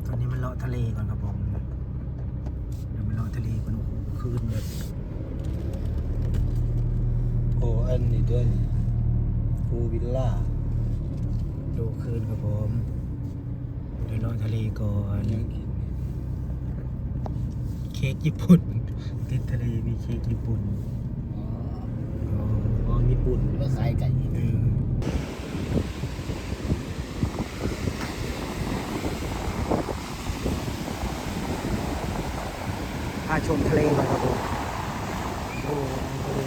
ตอนนี้มันเลาะทะเลก่อนครับผมเดี๋ยวมันเลาะทะเลก่อนโอ้โหคืนแบบ โอ้อันนี้ด้วยนี่ภูวิลล่า ดูคืนครับผมเดี๋ยวเลาะทะเลก่อน ยังกิน เค้กญี่ปุ่นติดทะเลมีเค้กญี่ปุ่น อ๋อญี่ปุ่นก็ขายไก่ เออพาชมทะเลก่อนครับผมโอ้ทะเล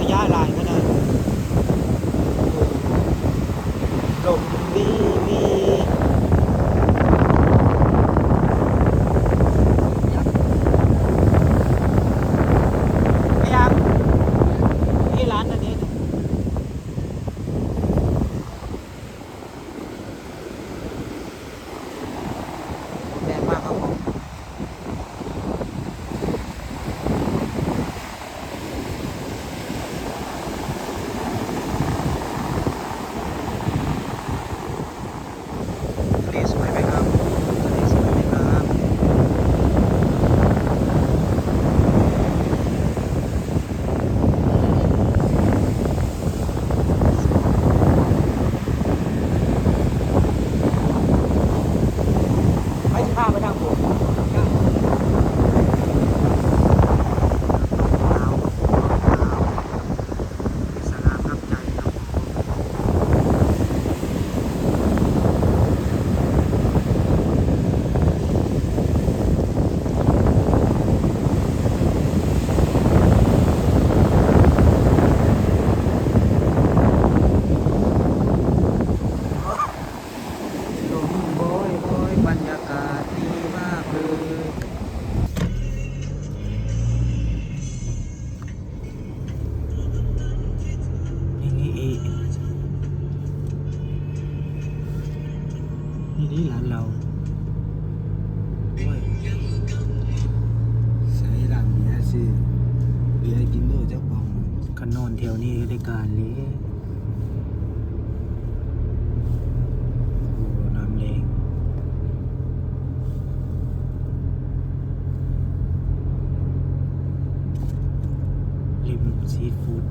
ระยะลายขนาดลมดีมีพยายามนี่ร้านอันนี้แดงมากครับผมทะเลสวยไหมครับทะเลสวยไหมครับไม่ใช่ภาพไปทางผมหนาวสลามรับใจครับลมโบยโบยบรรยากาศดีมากเลยนี่อีกนี่ร้านเราโอ้ย ใช้ร้านเบียร์สิเบียร์กินด้วยเจ้าของ กันนอนแถวนี้ได้การเลยโอ้น้ำแรงริมซีฟู้ด